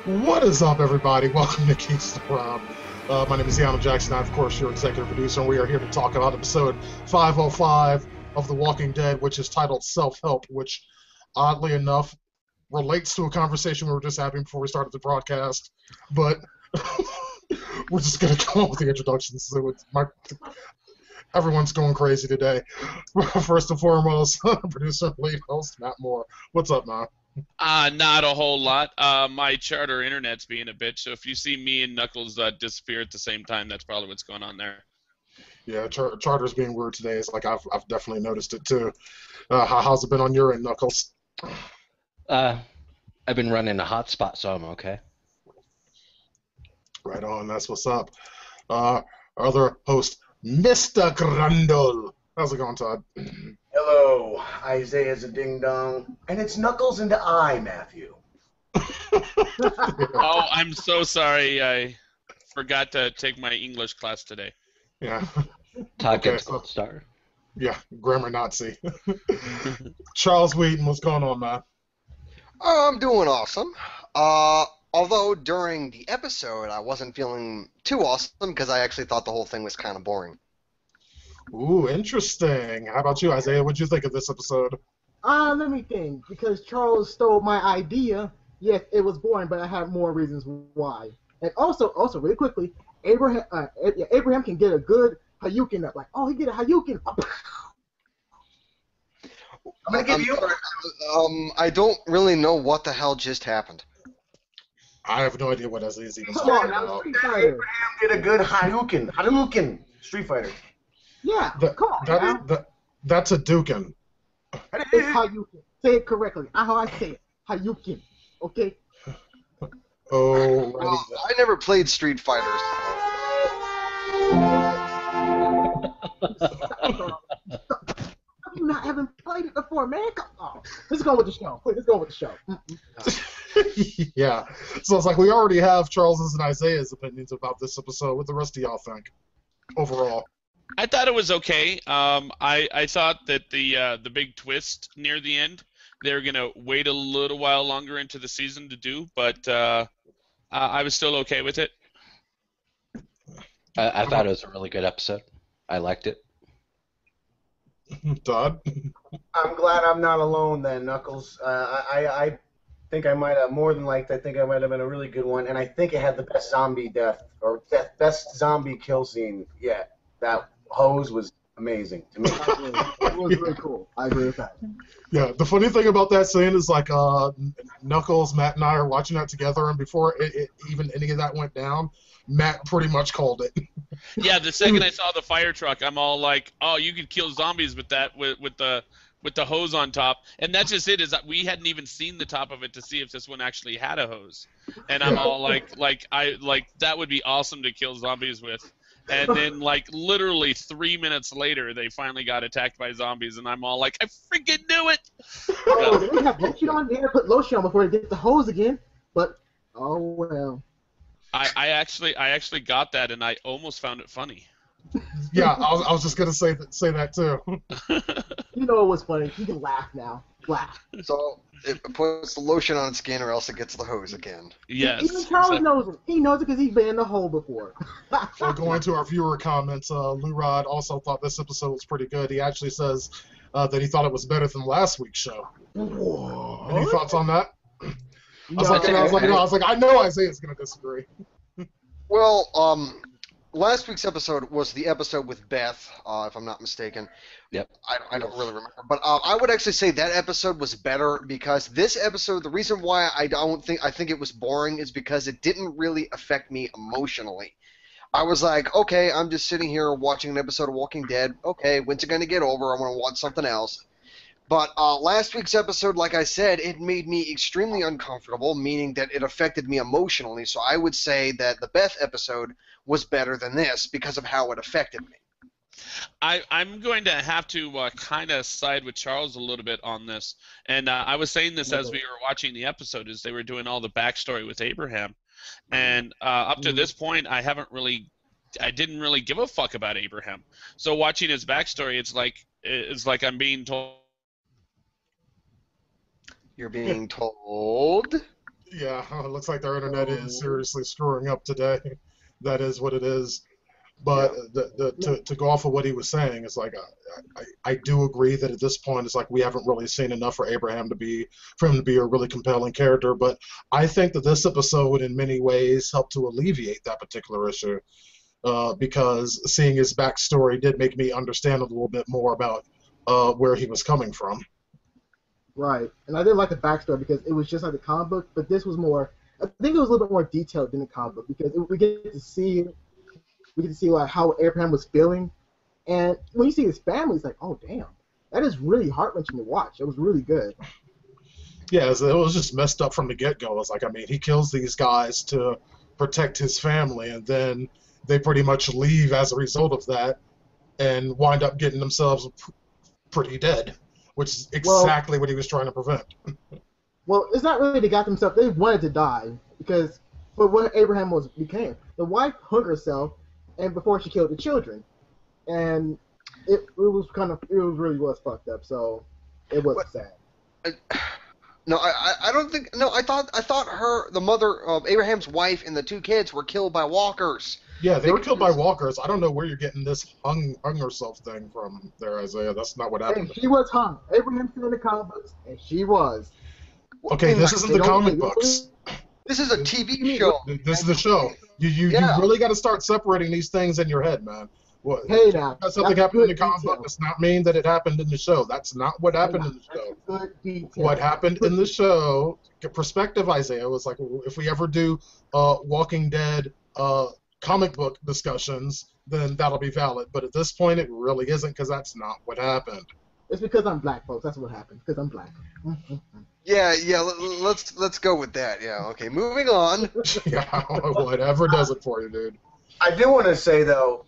What is up, everybody? Welcome to Geeks. My name is Yano Jackson. I'm, of course, your executive producer, and we are here to talk about episode 505 of The Walking Dead, which is titled Self-Help, which, oddly enough, relates to a conversation we were just having before we started the broadcast. But we're just going to go on with the introductions. So everyone's going crazy today. First and foremost, producer and lead host, Matt Moore. What's up, Matt? Not a whole lot. My charter internet's being a bitch, so if you see me and Knuckles disappear at the same time, that's probably what's going on there. Yeah, charter's being weird today. It's like I've definitely noticed it too. How's it been on your end, Knuckles? I've been running a hotspot, so I'm okay. Right on, that's what's up. Our other host, Mr. Grundle. How's it going, Todd? Hello, Isaiah's a ding-dong, and it's Knuckles into I, Matthew. Oh, I'm so sorry. I forgot to take my English class today. Yeah. Todd Okay, gets gold star. Yeah, grammar Nazi. Charles Wheaton, what's going on, man? I'm doing awesome. Although during the episode I wasn't feeling too awesome because I actually thought the whole thing was kind of boring. Ooh, interesting. How about you, Isaiah? What'd you think of this episode? Let me think. Because Charles stole my idea, yes, it was boring, but I have more reasons why. And also, really quickly, Abraham can get a good Hayukin up. Like, oh, he get a Hayukin. I'm gonna give you. Sorry, I don't really know what the hell just happened. I have no idea what Isaiah's even Come on, talking now, about. Street Fighter. Abraham get a good Hadouken. Street Fighter. Yeah, come on, now. That's a Dukin. It's Hayukin. Say it correctly. How I say it. Hayukin. Okay? Oh, Well, I never played Street Fighters. You haven't played it before, man. Come on. Let's go with the show. Let's go with the show. Yeah. So it's like we already have Charles's and Isaiah's opinions about this episode. What the rest of y'all think overall? I thought it was okay. I thought that the big twist near the end, they were gonna wait a little while longer into the season to do, but I was still okay with it. I thought it was a really good episode. I liked it. Todd? I'm glad I'm not alone then, Knuckles. I think I might have more than liked. I think I might have been a really good one, and I think it had the best zombie death or best zombie kill scene yet. That hose was amazing to me. It was really cool. I agree with that. Yeah, the funny thing about that scene is like Knuckles, Matt, and I are watching that together, and before even any of that went down, Matt pretty much called it. Yeah, the second I saw the fire truck, I'm all like, "Oh, you could kill zombies with that with the hose on top." And that's just it. Is that we hadn't even seen the top of it to see if this one actually had a hose. And I'm all like that would be awesome to kill zombies with. And then, like, literally 3 minutes later, they finally got attacked by zombies, and I'm all like, I freaking knew it! Oh, they have lotion on. They had to put lotion on before they get the hose again. But, oh well. I actually got that, and I almost found it funny. Yeah, I was just gonna say that too. You know it was funny. You can laugh now. Laugh. So it puts the lotion on its skin or else it gets the hose again. Yes. Even Charles knows it. He knows it because he's been in the hole before. Well, going to our viewer comments, Lou Rod also thought this episode was pretty good. He actually says that he thought it was better than last week's show. What? Any thoughts on that? I was No. like, I know Isaiah's gonna disagree. Well, last week's episode was the episode with Beth, if I'm not mistaken. Yep. I don't really remember. But I would actually say that episode was better because this episode, the reason why I think it was boring is because it didn't really affect me emotionally. I was like, okay, I'm just sitting here watching an episode of Walking Dead. Okay, when's it going to get over? I want to watch something else. But last week's episode, like I said, it made me extremely uncomfortable, meaning that it affected me emotionally. So I would say that the Beth episode was better than this because of how it affected me. I'm going to have to kind of side with Charles a little bit on this. And I was saying this as we were watching the episode, as they were doing all the backstory with Abraham. And up to this point, I didn't really give a fuck about Abraham. So watching his backstory, it's like I'm being told. You're being told? Yeah, it looks like their internet is seriously screwing up today. That is what it is. But to go off of what he was saying, it's like I do agree that at this point it's like we haven't really seen enough for him to be a really compelling character. But I think that this episode in many ways helped to alleviate that particular issue because seeing his backstory did make me understand a little bit more about where he was coming from. Right, and I didn't like the backstory because it was just like the comic book, but this was more. I think it was a little bit more detailed than the comic book because we get to see like how Abraham was feeling, and when you see his family, it's like, oh damn, that is really heart-wrenching to watch. It was really good. Yeah, it was just messed up from the get-go. It's like, I mean, he kills these guys to protect his family, and then they pretty much leave as a result of that, and wind up getting themselves pretty dead, which is exactly what he was trying to prevent. Well, it's not really they got themselves. They wanted to die because, but what Abraham became, the wife hung herself, and before she killed the children, and it really was fucked up. So it was sad. No, I don't think. No, I thought the mother of Abraham's wife and the two kids were killed by walkers. Yeah, they were killed by walkers. I don't know where you're getting this hung herself thing from there, Isaiah. That's not what happened. And she was hung. Abraham said in the comic books, and she was. Okay, this isn't the comic books. This is a TV show. This is the show. You really got to start separating these things in your head, man. What, hey now, something happened in the comic book does not mean that it happened in the show. That's not what happened in the show. What happened in the show, perspective, Isaiah, was like if we ever do Walking Dead comic book discussions, then that'll be valid. But at this point, it really isn't because that's not what happened. It's because I'm black, folks. That's what happened. Because I'm black. Yeah. Let's go with that. Yeah. Okay. Moving on. Yeah. Whatever does it for you, dude. I do want to say though,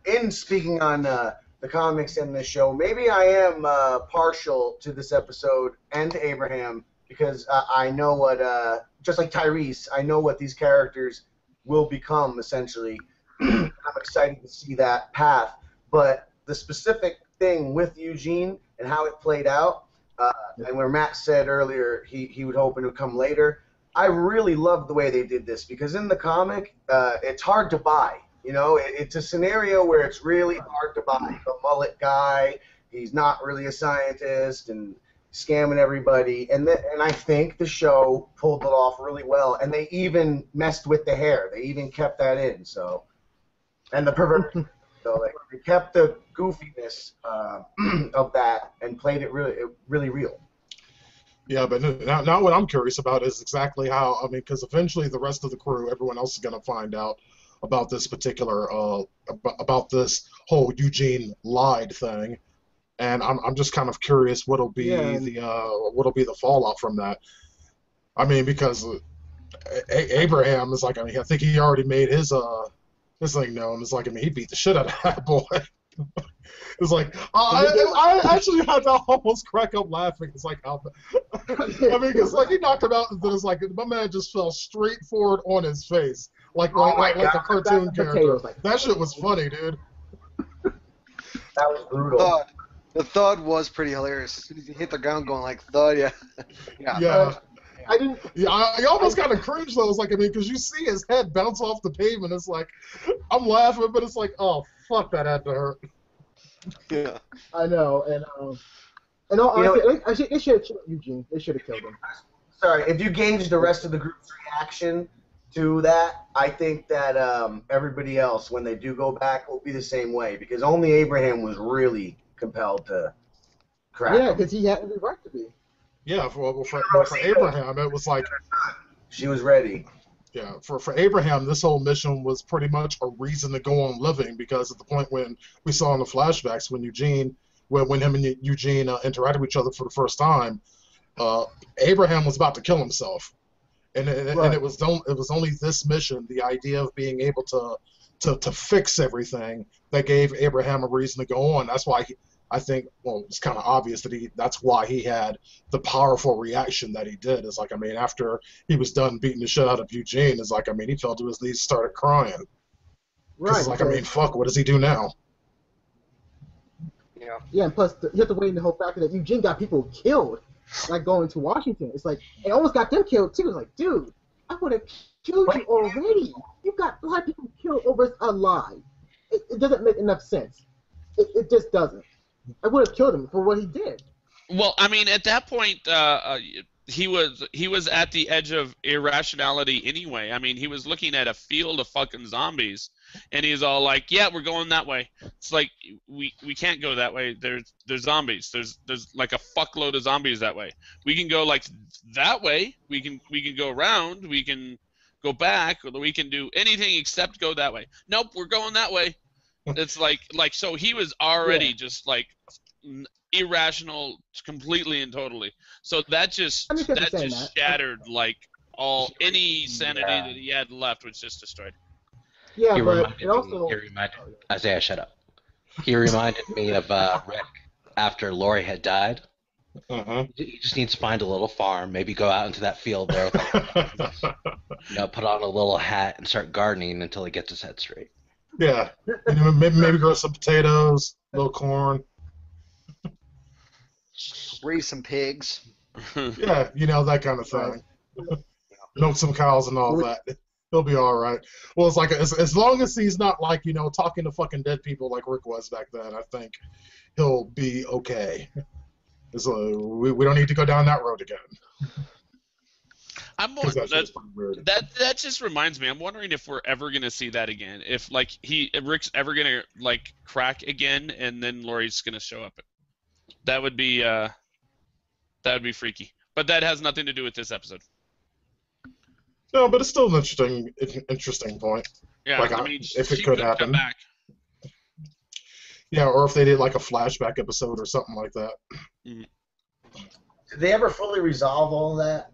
in speaking on the comics and the show, maybe I am partial to this episode and to Abraham because I know what, just like Tyrese, I know what these characters will become essentially. I'm excited to see that path, but the specific thing with Eugene and how it played out, and where Matt said earlier he would hope it would come later, I really love the way they did this because in the comic, it's hard to buy. You know, it's a scenario where it's really hard to buy. The mullet guy, he's not really a scientist and scamming everybody. And I think the show pulled it off really well. And they even messed with the hair. They even kept that in. So, and the perversion. So they kept the goofiness of that and played it really real. Yeah, but now what I'm curious about is exactly how, I mean, because eventually the rest of the crew, everyone else is going to find out about this particular, about this whole Eugene lied thing, and I'm just kind of curious what'll be the fallout from that. I mean, because Abraham is like, I mean, I think he already made his thing known. It's like, I mean, he beat the shit out of that boy. It's like I actually had to almost crack up laughing. It's like, I mean, it's like he knocked him out, and then it's like my man just fell straight forward on his face, like a cartoon character. That shit was funny, dude. That was brutal. The thud was pretty hilarious. As soon as he hit the ground, going like thud, yeah. I almost kind of cringed though. It's like, I mean, because you see his head bounce off the pavement. It's like I'm laughing, but it's like, oh fuck, that had to hurt. Yeah, I know, and honestly, they should have killed Eugene. They should have killed him. Sorry, if you gauge the rest of the group's reaction to that, I think that everybody else, when they do go back, will be the same way because only Abraham was really compelled to crack him. Yeah, because he had the right to be. Yeah, for Abraham, it was like she was ready. Yeah, for Abraham, this whole mission was pretty much a reason to go on living because at the point when we saw in the flashbacks when him and Eugene interacted with each other for the first time, Abraham was about to kill himself, and it was only this mission, the idea of being able to fix everything, that gave Abraham a reason to go on. That's why I think, well, it's kind of obvious that that's why he had the powerful reaction that he did. It's like, I mean, after he was done beating the shit out of Eugene, it's like, I mean, he fell to his knees and started crying. Right. It's like, I mean, fuck, what does he do now? Yeah, and plus, you have to weigh in the whole factor that Eugene got people killed. like going to Washington. It's like it almost got them killed too. It's like, dude, I would have killed you already. You got black people killed over a lie. It doesn't make enough sense. It just doesn't. I would have killed him for what he did. Well, I mean, at that point, he was at the edge of irrationality anyway. I mean, he was looking at a field of fucking zombies, and he's all like, "Yeah, we're going that way." It's like we can't go that way. There's zombies. There's like a fuckload of zombies that way. We can go like that way. We can go around. We can go back. Or we can do anything except go that way. Nope, we're going that way. It's like so he was already just like irrational completely and totally. So that just shattered like any sanity that he had left was just destroyed. Yeah, He but it also reminded Isaiah, shut up. He reminded me of Rick after Lori had died. He just needs to find a little farm, maybe go out into that field there, put on a little hat and start gardening until he gets his head straight. Yeah, maybe grow some potatoes, a little corn. Raise some pigs. Yeah, that kind of thing. Milk some cows and all that. He'll be all right. Well, it's like as long as he's not like talking to fucking dead people like Rick was back then, I think he'll be okay. So we don't need to go down that road again. I'm more, that just reminds me. I'm wondering if we're ever gonna see that again. If like Rick's ever gonna like crack again, and then Lori's gonna show up. That would be freaky. But that has nothing to do with this episode. No, but it's still an interesting point. Yeah, like, I mean, if it could happen. Come back. Yeah, or if they did like a flashback episode or something like that. Did they ever fully resolve all that?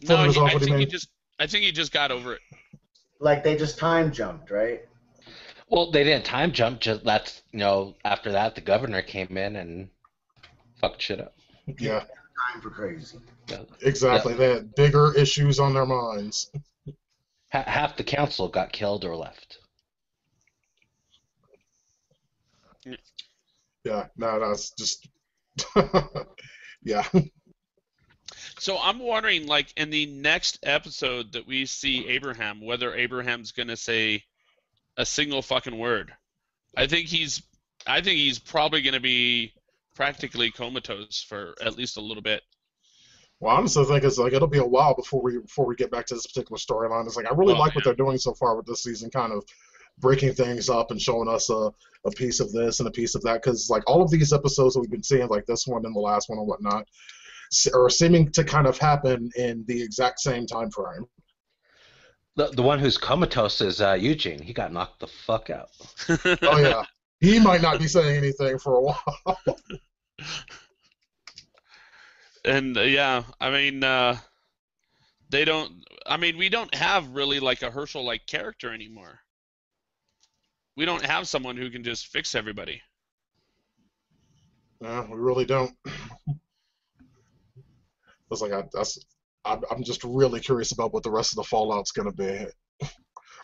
No, I think he just got over it. Like they just time jumped, right? Well, they didn't time jump. Just after that, the governor came in and fucked shit up. Yeah. Time for crazy. Yeah. Exactly. They had bigger issues on their minds. Half the council got killed or left. Yeah. No, that's just. Yeah. So I'm wondering, like, in the next episode that we see Abraham, whether Abraham's gonna say a single fucking word. I think he's probably gonna be practically comatose for at least a little bit. Well, I honestly think it's like it'll be a while before we get back to this particular storyline. It's like I really like what they're doing so far with this season, kind of breaking things up and showing us a piece of this and a piece of that. Because like all of these episodes that we've been seeing, like this one and the last one and whatnot, are seeming to kind of happen in the exact same time frame. The one who's comatose is Eugene. He got knocked the fuck out. Oh yeah, he might not be saying anything for a while. And yeah, I mean, they don't. I mean, we don't have really like a Herschel-like character anymore. We don't have someone who can just fix everybody. No, we really don't. It's like I'm just really curious about what the rest of the Fallout's going to be,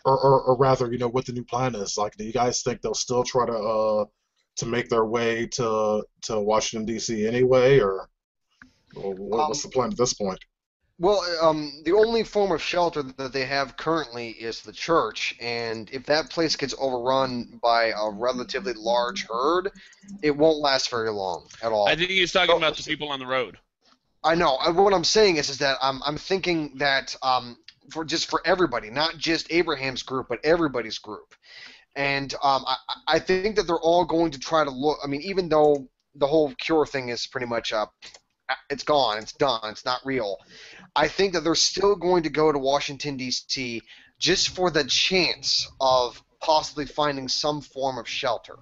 or rather, what the new plan is. Like, do you guys think they'll still try to make their way to Washington D.C. anyway, or what's the plan at this point? Well, the only form of shelter that they have currently is the church, and if that place gets overrun by a relatively large herd, it won't last very long at all. I think he's talking about the people on the road. I know. What I'm saying is that I'm thinking that for everybody, not just Abraham's group, but everybody's group. And I think that they're all going to try to look. I mean, even though the whole cure thing is pretty much it's gone, it's done, it's not real. I think that they're still going to go to Washington, D.C. just for the chance of possibly finding some form of shelter.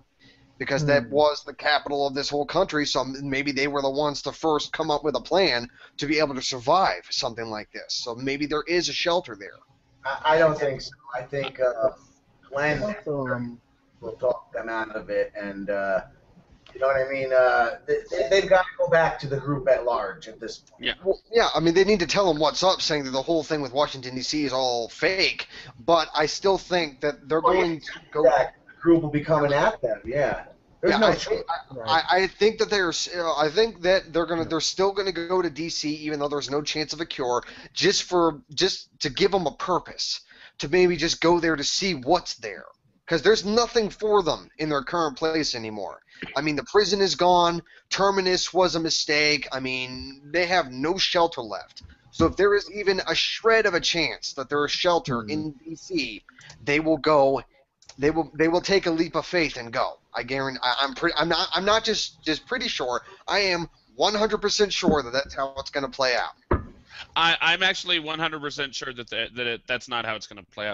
Because that was the capital of this whole country, so maybe they were the ones to first come up with a plan to be able to survive something like this. So maybe there is a shelter there. I don't think so. I think Glenn will talk them out of it, and you know what I mean? They've got to go back to the group at large at this point. Yeah. Well, yeah, I mean, they need to tell them what's up, saying that the whole thing with Washington, D.C. is all fake, but I still think that they're going to go... The group will be coming at them, yeah. There's Yeah, no I choice. think, I think that I think that they're still gonna go to DC even though there's no chance of a cure, just to give them a purpose, to maybe just go there to see what's there, because there's nothing for them in their current place anymore. I mean, the prison is gone. Terminus was a mistake. I mean, they have no shelter left. So if there is even a shred of a chance that there is shelter in DC, they will go. They will take a leap of faith and go. I guarantee. I'm not just pretty sure. I am 100% sure that that's how it's going to play out. I'm actually 100% sure that that's not how it's going to play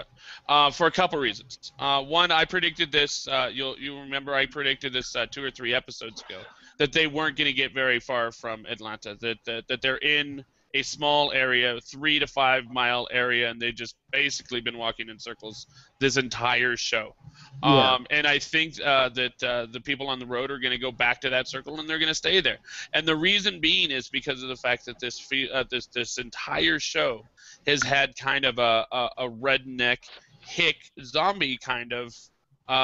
out, for a couple reasons. One, I predicted this. You remember I predicted this 2 or 3 episodes ago, that they weren't going to get very far from Atlanta. That they're in a small area, 3 to 5 mile area, and they've just basically been walking in circles this entire show. Yeah. And I think that the people on the road are going to go back to that circle, and they're going to stay there. And the reason being is because of the fact that this entire show has had kind of a redneck hick zombie kind of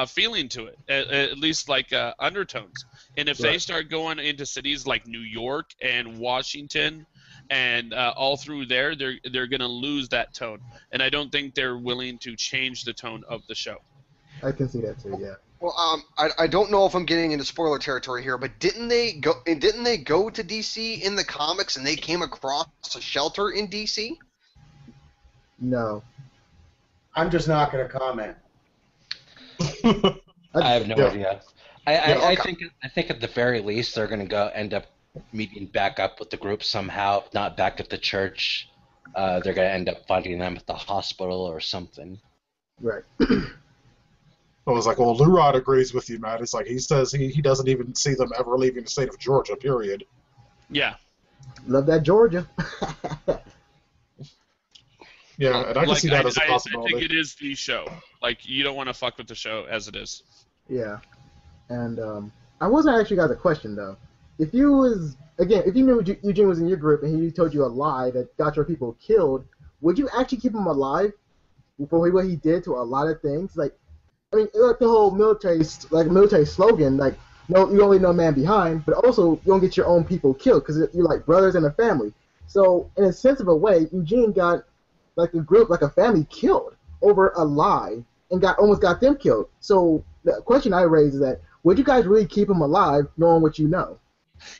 feeling to it, at least like undertones. And if they start going into cities like New York and Washington and all through there, they're going to lose that tone. And I don't think they're willing to change the tone of the show. I can see that too. Yeah. Well, I don't know if I'm getting into spoiler territory here, but didn't they go to DC in the comics and they came across a shelter in DC? No. I'm just not going to comment. I have no idea. I okay. think at the very least they're going to end up meeting back up with the group somehow. If not back at the church, they're going to end up finding them at the hospital or something. Right. I was like, well, Lou Rod agrees with you, Matt. It's like he says he doesn't even see them ever leaving the state of Georgia, period. Yeah. Love that Georgia. Yeah, and I can see that as a possibility. I think it is the show. Like, you don't want to fuck with the show as it is. Yeah. And I wasn't asking you guys a question, though. If you knew Eugene was in your group and he told you a lie that got your people killed, would you actually keep him alive for what he did to a lot of things? Like, I mean, like the whole military slogan, like, no, you don't leave no man behind, but also you don't get your own people killed because you're like brothers in a family. So, in a sense of a way, Eugene got like a group, like a family, killed over a lie and almost got them killed. So, the question I raise is that would you guys really keep him alive, knowing what you know?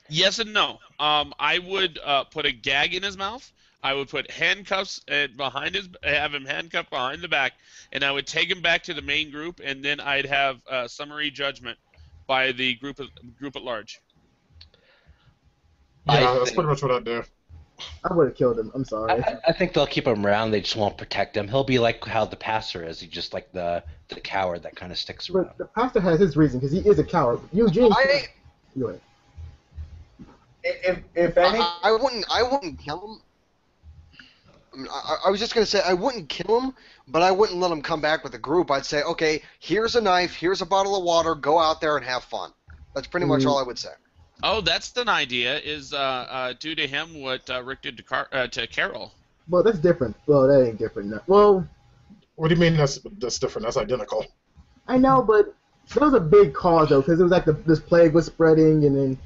Yes and no. I would put a gag in his mouth. I would put handcuffs have him handcuffed behind the back, and I would take him back to the main group, and then I'd have summary judgment by the group at large. Yeah, that's pretty much what I'd do. I would have killed him. I'm sorry. I think they'll keep him around. They just won't protect him. He'll be like how the pastor is. He's just like the coward that kind of sticks around. But the pastor has his reason because he is a coward. Eugene. Go ahead. If any, I wouldn't kill him. I was just going to say I wouldn't kill him, but I wouldn't let him come back with a group. I'd say, okay, here's a knife, here's a bottle of water, go out there and have fun. That's pretty much all I would say. Oh, that's an idea, is do to him what Rick did to Carol. Well, that's different. Well, that ain't different. No. Well, What do you mean that's different? That's identical. I know, but that was a big cause, though, because it was like this plague was spreading, and then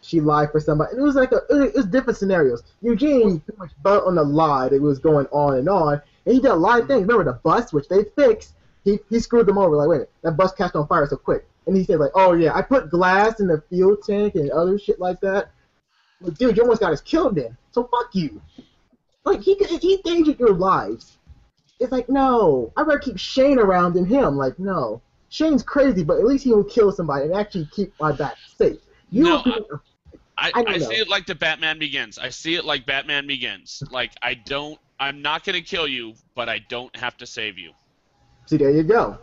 she lied for somebody. And it was like it was different scenarios. Eugene pretty much bet on the lie that was going on, and he did a lot of things. Remember the bus, which they fixed, he screwed them over. Like, wait a minute, that bus catch on fire so quick. And he said, like, oh, yeah, I put glass in the fuel tank and other shit like that. But, dude, you almost got us killed then. So fuck you. Like, he endangered your lives. It's like, no. I'd rather keep Shane around than him. Like, no. Shane's crazy, but at least he will kill somebody and actually keep my back safe. I see it like the Batman Begins. I see it like Batman Begins. Like, I'm not going to kill you, but I don't have to save you. See, there you go.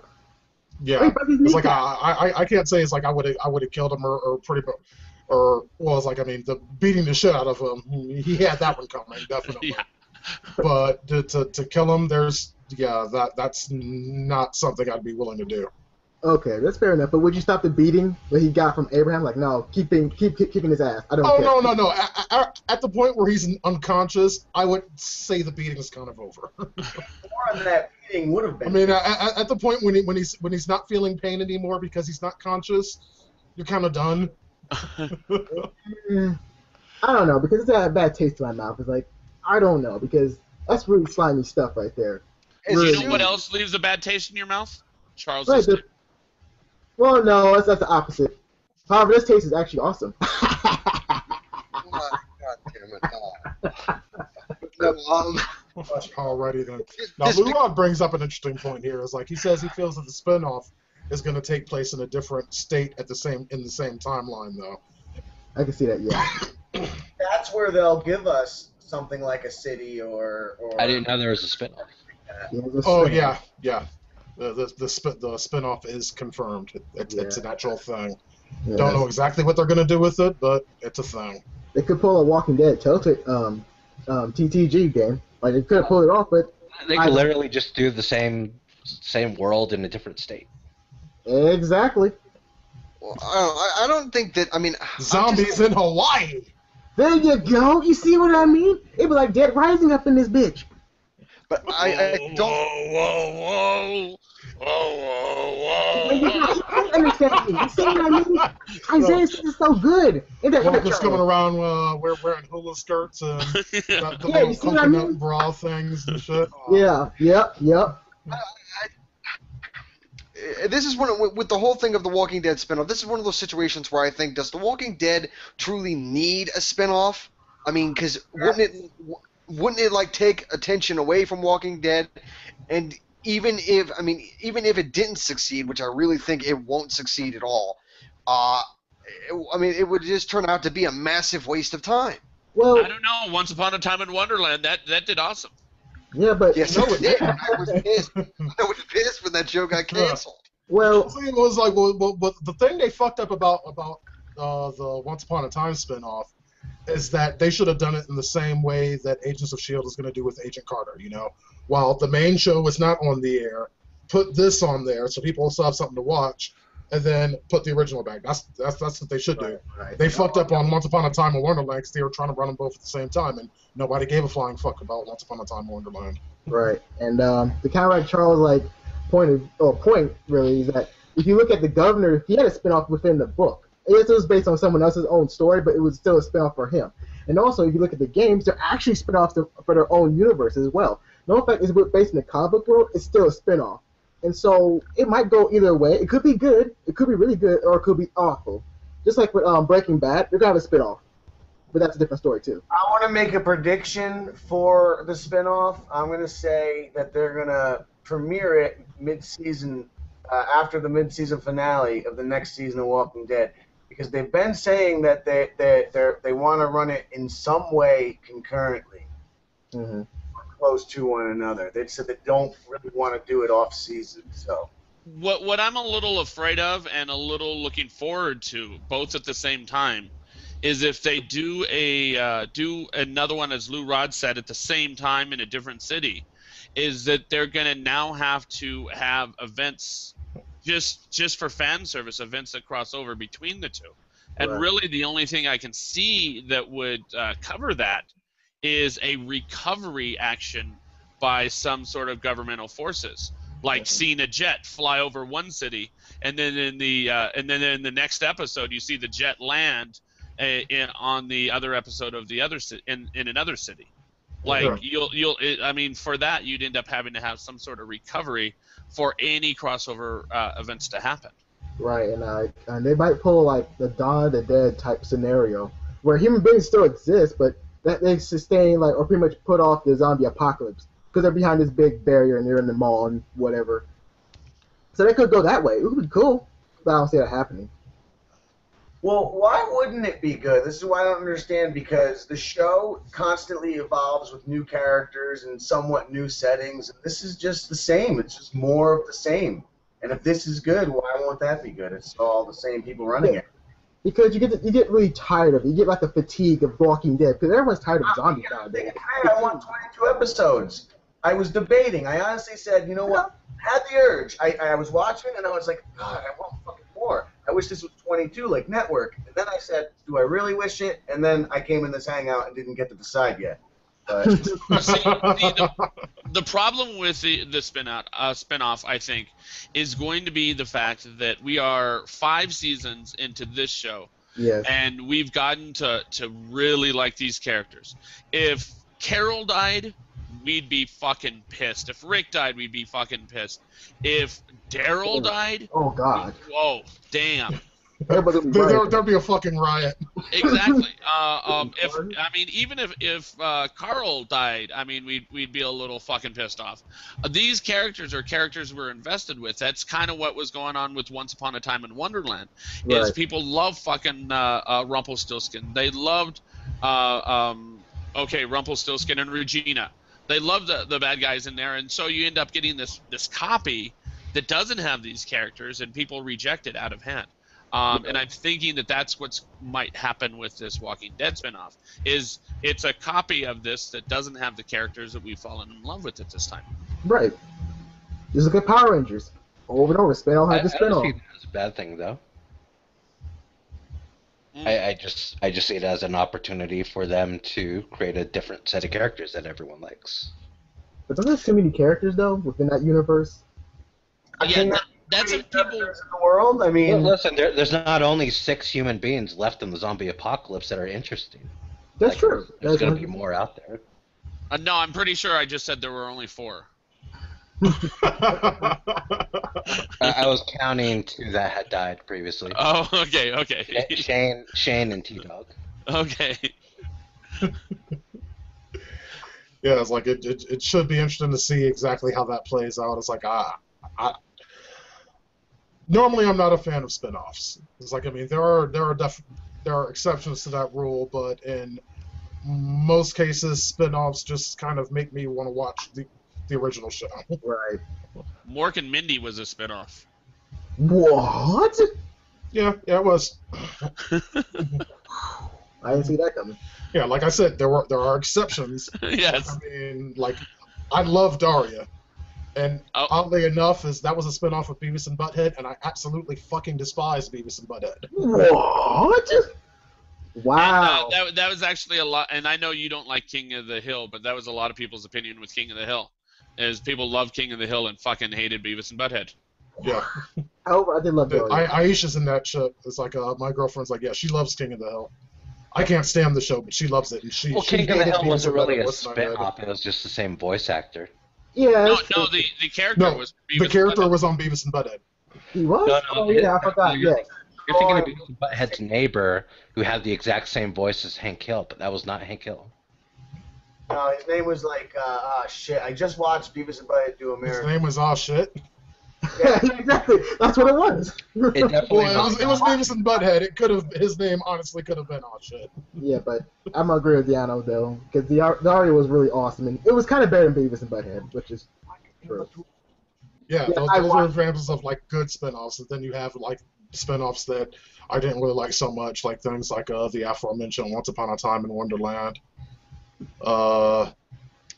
Yeah, it's like I can't say it's like I would have killed him or it's like, I mean, the beating the shit out of him, he had that one coming, definitely. Yeah. But to kill him, that's not something I'd be willing to do. Okay, that's fair enough. But would you stop the beating that he got from Abraham? Like, no, keep kicking his ass. I don't care. No. At the point where he's unconscious, I would say the beating is kind of over. more of that beating would have been. I mean, at the point when he's not feeling pain anymore because he's not conscious, you're kind of done. I don't know, because it's got a bad taste in my mouth. It's like, I don't know, because that's really slimy stuff right there. Do Really? you know what else leaves a bad taste in your mouth? Charles' Right, dick. Well, no, that's the opposite. However, this taste is actually awesome. God damn it. No, Alrighty then. Now, this- Lou Rod brings up an interesting point here. Is like he says he feels that the spinoff is going to take place in a different state in the same timeline, though. I can see that, yeah. That's where they'll give us something like a city or I didn't know there was a spinoff. Yeah, it's a Oh spin. yeah. The spinoff is confirmed. It's an actual thing. Yeah, Don't know exactly what they're going to do with it, but it's a thing. They could pull a Walking Dead TTG game. Like, they could have pulled it off, but They could literally just do the same world in a different state. exactly. Well, I don't think that. I mean, Zombies in Hawaii. There you go. You see what I mean? It'd be like Dead Rising up in this bitch. but I don't. Whoa. I understand me. You see what I mean? Isaiah said it's so good. And that Walkers coming around wearing hula skirts and the Yeah, little you see what I coconut mean? bra things and shit. Yeah, yep. This is with the whole thing of the Walking Dead spinoff. This is one of those situations where I think, does the Walking Dead truly need a spinoff? I mean, because wouldn't it like take attention away from Walking Dead? And even if it didn't succeed, which I really think it won't succeed at all, it would just turn out to be a massive waste of time. Well, I don't know. Once Upon a Time in Wonderland, that did awesome. yeah, but Yes, it did. I was pissed. I was pissed when that show got canceled. well, See, it was like the thing they fucked up about the Once Upon a Time spinoff is that they should have done it in the same way that Agents of S.H.I.E.L.D. is going to do with Agent Carter, you know? While the main show was not on the air, put this on there so people will still have something to watch, and then put the original back. That's what they should do. Right. They fucked up on Once Upon a Time in Wonderland because they were trying to run them both at the same time, and nobody gave a flying fuck about Once Upon a Time in Wonderland. right. And the kind of like Charles' point really is that if you look at the Governor, he had a spinoff within the book. Yes, it was based on someone else's own story, but it was still a spinoff for him. And also, if you look at the games, they're actually spinoffs for their own universe as well. No fact it's based in the comic book world, it's still a spinoff. And so it might go either way. It could be good, it could be really good, or it could be awful. Just like with Breaking Bad, they're gonna have a spinoff, but that's a different story too. I want to make a prediction for the spinoff. I'm going to say that they're going to premiere it mid-season, after the mid-season finale of the next season of Walking Dead, because they've been saying that they want to run it in some way concurrently, Mm-hmm. close to one another. They said they don't really want to do it off-season, so. What I'm a little afraid of and a little looking forward to, both at the same time, is if they do another one, as Lou Rod said, at the same time in a different city, is that they're going to now have to have events just for fan service, events that cross over between the two. And Right. really the only thing I can see that would cover that is a recovery action by some sort of governmental forces, like seeing a jet fly over one city, and then in the next episode you see the jet land on the other episode of the other in another city. Like Sure. For that you'd end up having to have some sort of recovery for any crossover events to happen. Right, and they might pull like the Dawn of the Dead type scenario where human beings still exist, but that they sustain or pretty much put off the zombie apocalypse because they're behind this big barrier and they're in the mall and whatever. So they could go that way. It would be cool, but I don't see that happening. Well, why wouldn't it be good? This is why I don't understand, because the show constantly evolves with new characters and somewhat new settings, and this is just the same. It's just more of the same. And if this is good, why won't that be good? It's all the same people running it. Because you get really tired of it. You get like a fatigue of Walking Dead because everyone's tired of zombies nowadays. I want 22 episodes. I was debating. I honestly said, you know what? I had the urge. I was watching and I was like, God, I want fucking more. I wish this was 22 like Network. And then I said, do I really wish it? And then I came in this hangout and didn't get to decide yet. But The problem with the spinoff, I think, is going to be the fact that we are 5 seasons into this show, Yes. and we've gotten to really like these characters. If Carol died, we'd be fucking pissed. If Rick died, we'd be fucking pissed. If Daryl died, Oh God. whoa, damn. Everybody be right. There'd be a fucking riot. Exactly. Even if Carl died, I mean, we'd be a little fucking pissed off. These characters are characters we're invested with. That's kind of what was going on with Once Upon a Time in Wonderland. Is Right. people love fucking Rumpelstiltskin. They loved Rumpelstiltskin and Regina. They loved the bad guys in there, and so you end up getting this copy that doesn't have these characters, and people reject it out of hand. And I'm thinking that that's what might happen with this Walking Dead spinoff. Is it's a copy of this that doesn't have the characters that we've fallen in love with at this time. Right. Just look at Power Rangers. Over and over, spin-off I had the don't spin-off. see that as a bad thing, though. I just see it as an opportunity for them to create a different set of characters that everyone likes. But don't there's too many characters though within that universe? Yeah, that's if people. In the world, I mean, Well, listen, there's not only 6 human beings left in the zombie apocalypse that are interesting. That's true. There's That's going to be more out there. No, I'm pretty sure I just said there were only 4. I was counting 2 that had died previously. Oh, okay. Shane and T-Dog. Okay. Yeah, it's like it should be interesting to see exactly how that plays out. It's like normally I'm not a fan of spin-offs. It's like, I mean, there are exceptions to that rule, but in most cases spin-offs just kind of make me want to watch the original show. right. Mork and Mindy was a spinoff. What? Yeah, it was. I didn't see that coming. Yeah, like I said, there are exceptions. Yes. I mean, like, I love Daria. And oddly enough, that was a spinoff of Beavis and Butthead, and I absolutely fucking despise Beavis and Butthead. What? Wow. And, that was actually a lot, and I know you don't like King of the Hill, but that was a lot of people's opinion with King of the Hill, is people loved King of the Hill and fucking hated Beavis and Butthead. Yeah. However, I did love Daria. Aisha's in that show. It's like, my girlfriend's like, yeah, she loves King of the Hill. I can't stand the show, but she loves it. And she King of the hated Hill Beavis wasn't and really Butthead. a What's my bad? spin-off. It was just the same voice actor. Yeah. No, that's true. the character No, was Beavis the character and Butthead. was on Beavis and Butthead. He was? No, Oh, yeah, I forgot. you're, Yes. you're thinking of Beavis and Butthead's neighbor, who had the exact same voice as Hank Hill, but that was not Hank Hill. no, his name was like, shit. I just watched Beavis and Butthead do His America. name was Aw Shit. Yeah, exactly. That's what it was. It definitely Well, it was Beavis and Butthead. His name honestly could have been Aw Shit. Yeah, but I'm gonna agree with Deano though, because Daria was really awesome, and it was kind of better than Beavis and Butthead, which is true. Yeah, Yeah, those I are watched- examples of like good spin-offs, and then you have like spin-offs that I didn't really like so much, like things like the aforementioned Once Upon a Time in Wonderland.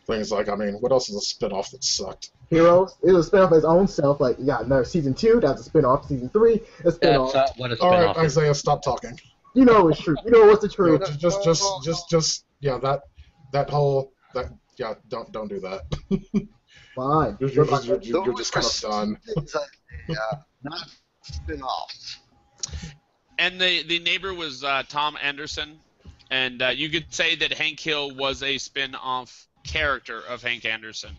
Things like, I mean, what else is a spin-off that sucked? Heroes. It was a spin-off of his own self. Like, yeah, another season 2. That's a spin-off. Season 3. A spin-off. That's not what a All right, spin-off is. Isaiah, stop talking. You know it's true. You know what's the truth. Yeah, don't do that. Fine. You're just kind of done. Not spin-offs. And the neighbor was Tom Anderson, and you could say that Hank Hill was a spin-off character of Hank Anderson.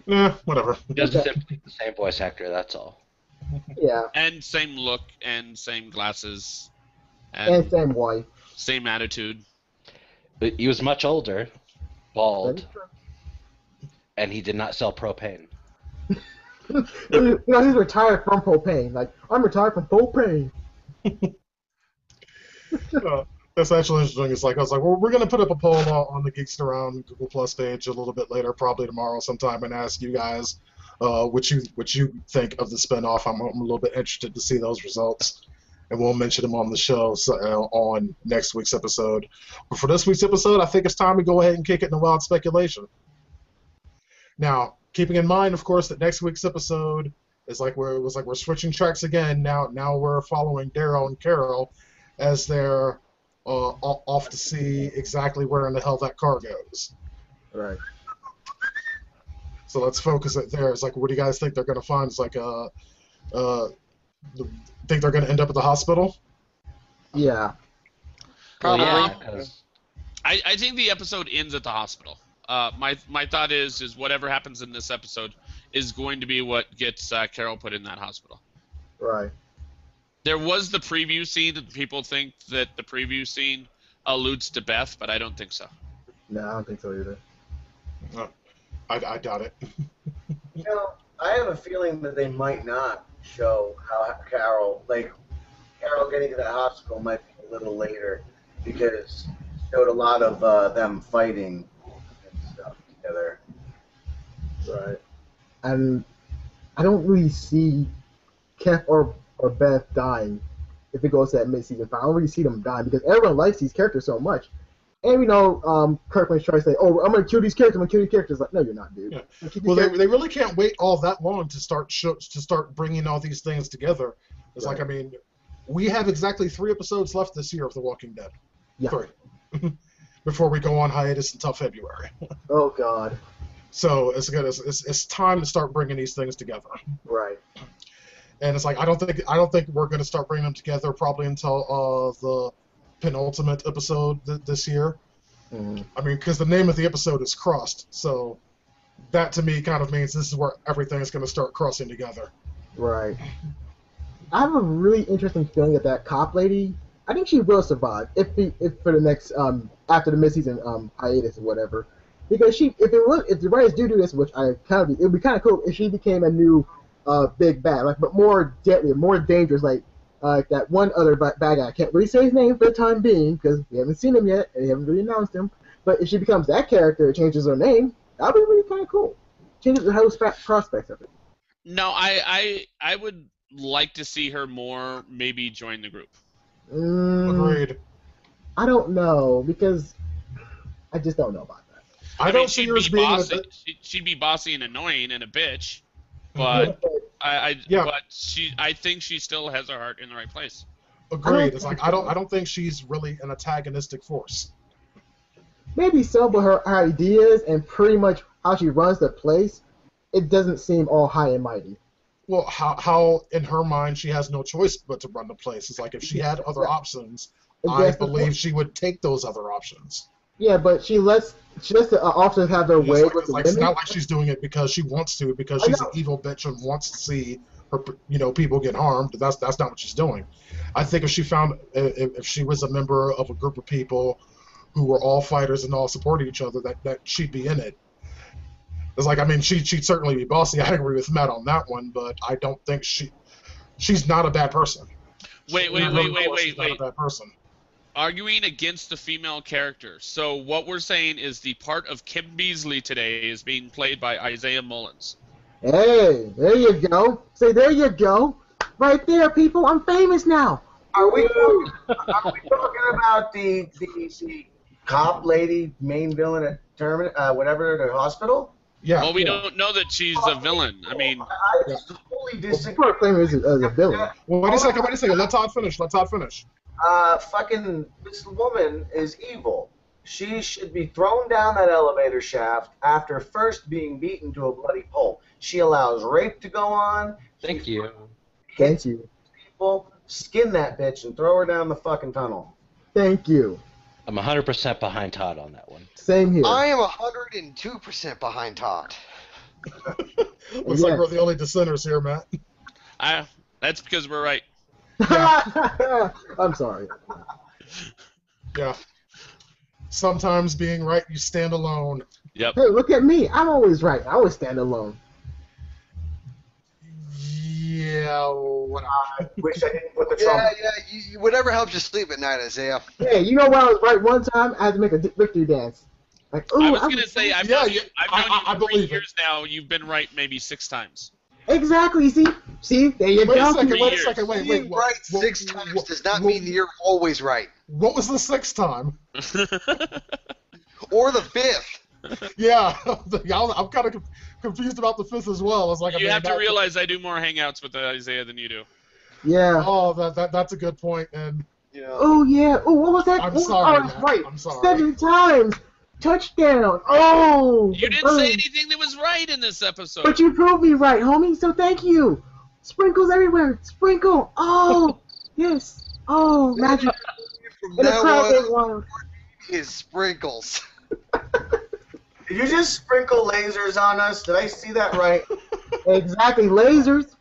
Whatever. Just simply the same voice actor, that's all. Yeah. And same look, and same glasses, And same wife. same attitude. But he was much older, That bald, is true. and he did not sell propane. You know, he's retired from propane. Like, I'm retired from propane. That's actually interesting. It's like, I was like, well, we're going to put up a poll on the Geeks Around Google Plus page a little bit later, probably tomorrow sometime, and ask you guys what you think of the spinoff. I'm a little bit interested to see those results, and we'll mention them on the show on next week's episode. But for this week's episode, I think it's time to go ahead and kick it in the wild speculation. Now, keeping in mind, of course, that next week's episode is like we're switching tracks again. Now we're following Daryl and Carol as they're off to see exactly where in the hell that car goes. Right. So let's focus it there. It's like, what do you guys think they're going to find? It's like, think they're going to end up at the hospital? Yeah. Probably. Well, yeah, 'cause- I think the episode ends at the hospital. My thought is whatever happens in this episode is going to be what gets Carol put in that hospital. Right. There was the preview scene that people think that the preview scene alludes to Beth, but I don't think so. No, I don't think so either. I doubt it. You know, I have a feeling that they might not show how Carol getting to the hospital might be a little later because it showed a lot of them fighting and stuff together. Right. And I don't really see Kev or Beth dying if it goes to that mid-season final. I don't really see them dying because everyone likes these characters so much. And Kirkman's trying to say, "Oh, I'm gonna kill these characters. I'm gonna kill these characters." Like, no, you're not, dude. Yeah. Well, they really can't wait all that long to start bringing all these things together. It's Right. like, I mean, we have exactly 3 episodes left this year of The Walking Dead. Yeah. 3. Before we go on hiatus until February. Oh God. So it's time to start bringing these things together. Right. And it's like I don't think we're going to start bringing them together probably until the penultimate episode this year. Mm-hmm. I mean, because the name of the episode is Crossed, so that to me kind of means this is where everything is going to start crossing together. Right. I have a really interesting feeling that cop lady, I think she will survive if for the next after the mid-season hiatus or whatever, because if the writers do this, which it would be kind of cool if she became a new big bad, but more deadly, more dangerous, like that one other bad guy. I can't really say his name for the time being because we haven't seen him yet and they haven't really announced him. But if she becomes that character, changes her name, that would be really kind of cool. Changes the whole prospects of it. No, I would like to see her more maybe join the group. Agreed. I don't know because I just don't know about that. I don't see her as being bossy. She'd be bossy and annoying and a bitch, but I think she still has her heart in the right place. Agreed. It's like I don't think she's really an antagonistic force. Maybe so, but her ideas and pretty much how she runs the place, it doesn't seem all high and mighty. Well, how in her mind she has no choice but to run the place. It's like if she had other options, I believe she would take those other options. Yeah, but she lets the officers have their way with the women. It's not like she's doing it because she wants to, because she's an evil bitch and wants to see her, people get harmed. That's not what she's doing. I think if she was a member of a group of people who were all fighters and all supporting each other, that she'd be in it. It's like, I mean, she'd certainly be bossy. I agree with Matt on that one, but I don't think she's not a bad person. Wait. Not a bad person. Arguing against the female character. So what we're saying is the part of Kim Beasley today is being played by Isaiah Mullins. Hey, there you go. Say, there you go. Right there, people. I'm famous now. Are we talking about the cop lady, main villain at the hospital? Yeah. Well, we don't know that she's a villain. I mean, I just totally disagree. People are claiming as a villain. Well, wait a second. Let Todd finish. Fucking this woman is evil. She should be thrown down that elevator shaft after first being beaten to a bloody pulp. She allows rape to go on. Thank you. Thank you. People, skin that bitch and throw her down the fucking tunnel. Thank you. I'm 100% behind Todd on that one. Same here. I am 102% behind Todd. Looks like we're the only dissenters here, Matt. that's because we're right. I'm sorry. Yeah. Sometimes being right, you stand alone. Yep. Hey, look at me. I'm always right. I always stand alone. Yeah, whatever. I wish I didn't put the Trump. Yeah. Whatever helps you sleep at night, Isaiah. Hey, you know when I was right one time? I had to make a victory dance. Like, ooh, I was gonna say I've known you I for 3 believe it. years now. You've been right maybe 6 times. Exactly. See, there you Wait go. a second. Being right 6 times does not mean you're always right. What was the 6th time? Or the 5th. Yeah, I'm kind of confused about the 5th as well. It's like You have to realize I do more hangouts with Isaiah than you do. Yeah. Oh, that's a good point. And You know. Oh yeah. Oh, what was that? I'm Oh, sorry, I was Matt. right. I'm sorry. 7 times. Touchdown! Oh! You didn't say anything that was right in this episode. But you proved me right, homie, so thank you! Sprinkles everywhere! Sprinkle! Oh! Yes! Oh, magic! From And the now crowd went on, wild. is sprinkles. Did you just sprinkle lasers on us? Did I see that right? Exactly, lasers!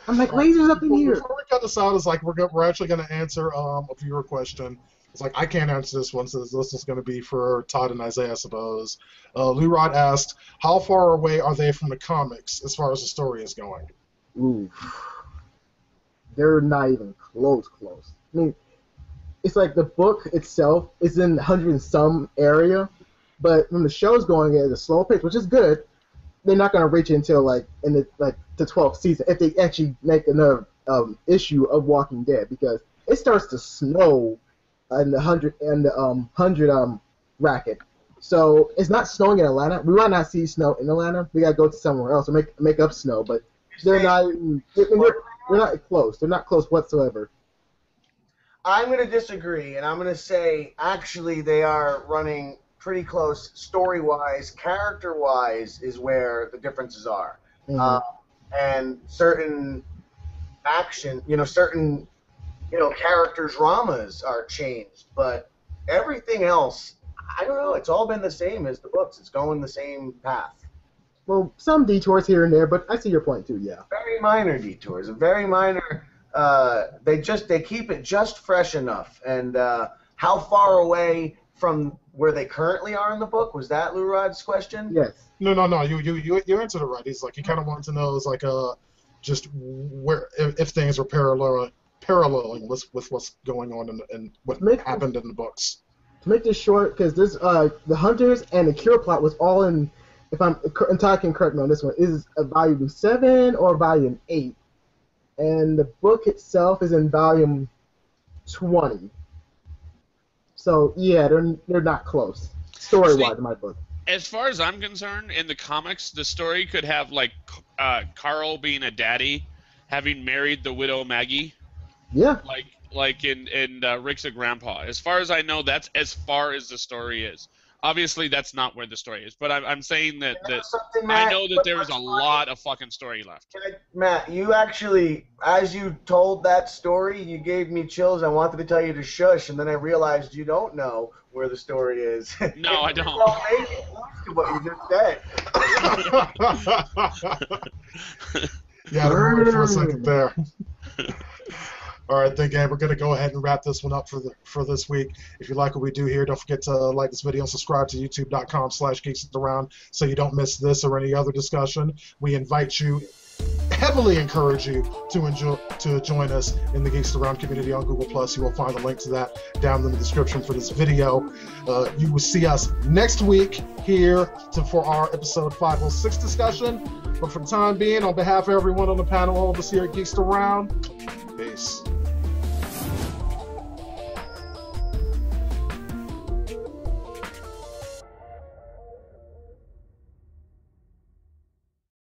I'm like, lasers up in here! Before we cut this out, it's like we're actually going to answer a viewer question. It's like, I can't answer this one, so this is going to be for Todd and Isaiah, I suppose. Lou Rod asked, how far away are they from the comics as far as the story is going? Ooh. They're not even close. I mean, it's like the book itself is in 100 and some area, but when the show's going at a slow pace, which is good, they're not going to reach it until like in the 12th season if they actually make another issue of Walking Dead, because it starts to snow in the 100 racket. So it's not snowing in Atlanta. We might not see snow in Atlanta. We gotta go to somewhere else or make up snow. But they're not close. They're not close whatsoever. I'm going to disagree, and I'm going to say actually they are running pretty close story-wise. Character-wise is where the differences are. Mhm. And certain action, certain characters' dramas are changed, but everything else, I don't know, it's all been the same as the books. It's going the same path. Well, some detours here and there, but I see your point too. Yeah. Very minor detours, a very minor. They keep it just fresh enough. And how far away from where they currently are in the book, was that Lou Rod's question? Yes. No. You answered it right. He's like, he kind of wanted to know, is like, just where if things are paralleling with what's going on and what happened in the books. To make this short, because this the Hunters and the Cure plot was all in. If Todd can correct me on this one, is a volume 7 or volume 8, and the book itself is in volume 20. So yeah, they're not close story-wise in my book. As far as I'm concerned, in the comics, the story could have like Carl being a daddy, having married the widow Maggie. Yeah. Like in Rick's a grandpa. As far as I know, that's as far as the story is. Obviously, that's not where the story is, but I'm saying that I know that there is a lot of fucking story left. Matt, you actually, as you told that story, you gave me chills. I wanted to tell you to shush, and then I realized you don't know where the story is. No, I don't. Well, maybe close to what you just said. Yeah, I for a second there. All right, then, gang, we're going to go ahead and wrap this one up for this week. If you like what we do here, don't forget to like this video and subscribe to youtube.com/geeksaround so you don't miss this or any other discussion. We heavily encourage you to join us in the Geeks Around community on Google+. You will find a link to that down in the description for this video. You will see us next week here for our episode 506 discussion. But for the time being, on behalf of everyone on the panel, all of us here at Geeks Around, peace.